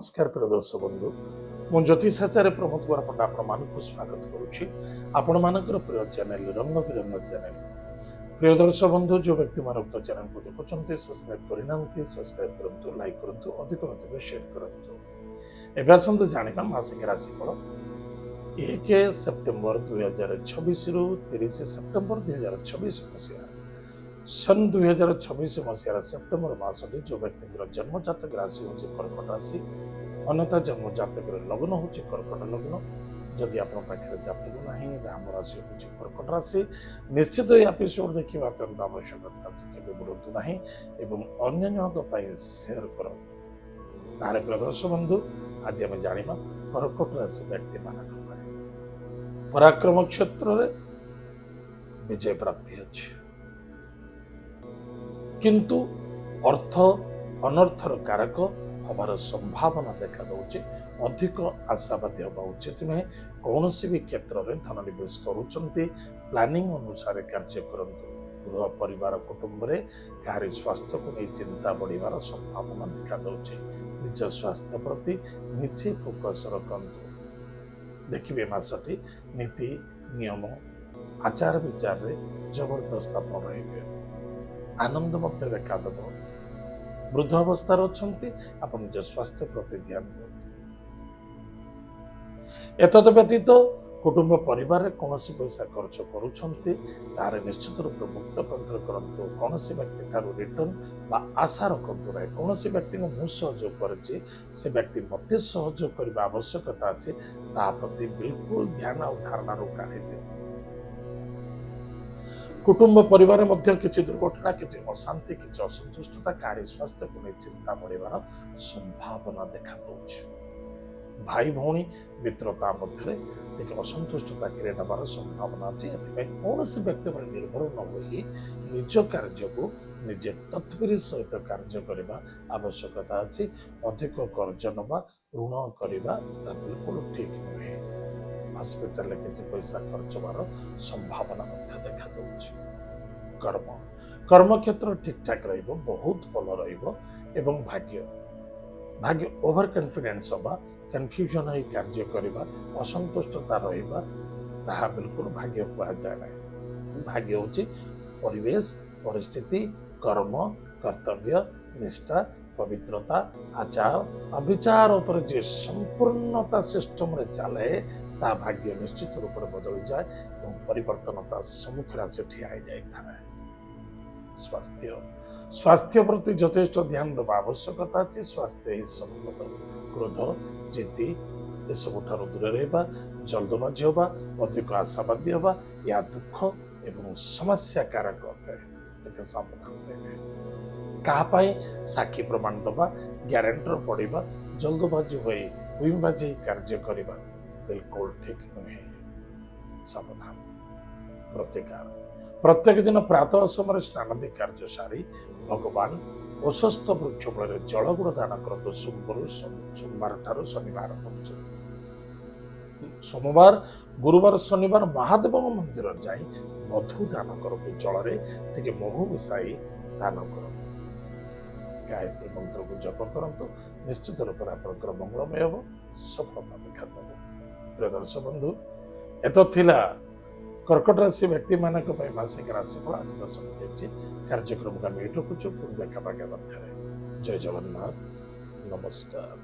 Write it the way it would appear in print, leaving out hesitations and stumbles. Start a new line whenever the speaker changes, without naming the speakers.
नमस्कार प्रिय दर्शक बंधु मु ज्योतिषाचार्य प्रमोद कुमार पंडा आपको स्वागत करुच्ची आपण मानकर प्रिय चैनल रंग बिरंग चैनल। प्रिय दर्शक बंधु जो व्यक्ति मान उक्त चैनल को देखुं सब्सक्राइब करना सब्सक्राइब करूँ लाइक करूँ अधिक अधिक शेयर करूँ। एवं आसतु जाना मासिक राशिफल 1 सेप्टेम्बर 2026 रु 30 सेप्टेम्बर 2026 मसीहा सन 2026 मसीहार सेप्टेम्बर मासटी जो व्यक्ति जन्म जातक राशि हूँ कर्कट राशि अन्यथा जन्म जातक लग्न हूँ कर्कट लग्न। जदि आप जातक ना राम राशि हूँ कर्कट राशि निश्चित एपिसोड देखा अत्यंत आवश्यकता अच्छे केवे बुड़ू ना एवं अन्य सेयार कर। प्रदर्श बंधु आज आम जाना कर्कट राशि व्यक्ति मान पराक्रम क्षेत्र में विजय प्राप्ति अच्छी किंतु अर्थ अनर्थर कारक हमार संभावना देखा दौचे। अधिक आशावादी हवा उचित नुहे। कौन भी क्षेत्र में धन निवेश करुँच प्लानिंग अनुसार कार्य करंतु। गृह परिवार कुटुंब रे कारी स्वास्थ्य को नहीं चिंता बढ़िवार संभावना देखा दौचे। निज स्वास्थ्य प्रति निजे फोकस रखंतु। देखिए मासटी नीति नियम आचार विचार रे जबरदस्त आप रहिबे। आनंद मध्य देखा देव। वृद्ध अवस्था आप निज स्वास्थ्य प्रति ध्यान दिखाते। एतद व्यतीत कुटुंब परिवार कौन पैसा खर्च कर निश्चित रूप मुक्त कंट्रोल करंतु। कौन व्यक्ति ठार रिटर्न बा आशा रखु ना। कौन व्यक्ति को मु सहयोग कर व्यक्ति मत सहयोग करने आवश्यकता अच्छे प्रति बिल्कुल ध्यान और धारणा काढ़ी दियो। कुटुंब परिवार मध्य किसी दुर्घटना किसी अशांति किसी असंतुष्टता कार्य स्वास्थ्य को नहीं चिंता बढ़िवार संभावना देखा दौच। भाई भौणी मित्रता मध्य असंतुष्टता क्रिएट होवार संभावना अच्छी। कौन व्यक्ति पर निर्भर न हो निज कार्य को निजे तत्पर सहित कार्य करने आवश्यकता अच्छी। अधिक कर्ज नवा ऋण करने बिल्कुल ठीक नुहे। हस्पिटाल किसी पैसा खर्च होवार संभावना देखा दौच। कर्म कर्म क्षेत्र ठीक ठाक रहिबो, बहुत भल रहिबो एवं भाग्य भाग्य ओवर कॉन्फिडेंस होगा कन्फ्यूजन है कार्य करवा असंतुष्टता रहिबा ताहा बिल्कुल भाग्य कहा जाए ना। भाग्य होची परिवेश परिस्थिति कर्म कर्तव्य निष्ठा पवित्रता आचार अविचार उपर जे संपूर्णता सिस्टम रे चले ता भाग्य निश्चित रूप से बदल जाए और परिवर्तनता सम्मुखीन से ठिया जाए। स्वास्थ्य स्वास्थ्य प्रति यथेष्ट ध्यान देवा आवश्यकता अच्छी। स्वास्थ्य ही संपद। क्रोध जिद्दी ये सब दूर रहा जल्दबाजी हवा अधिक आशावादी हवा या दुख एवं समस्या कारक अटे सावधान रहे। क्या साक्षी प्रमाण दबा ग्यारेंटर पड़ा जल्दबाजी हुईबाजी कार्य करने बिल्कुल ठीक नुहे। सावधान। प्रतिकार प्रत्येक दिन प्रातः समय स्नानादि कार्य सारी भगवान प्रशस्त वृक्ष मूल जल गुड़ दान करते। सोमवार ठार शनिवार सोमवार गुरुवार शनिवार महादेव मंदिर जाई मधु दान करते। जल टे महू मिसाई दान कर गायत्री मंत्र को जप करंतु। निश्चित रूप से आपंकर मंगलमय हम सफलता देखा देव। प्रिय दर्शक बंधु एत थिला कर्कट राशि व्यक्ति मानक मासिक राशिफल आज तो समय कार्यक्रम को आम रखुचु। पुणी देखा मध्य। जय जगन्नाथ। नमस्कार।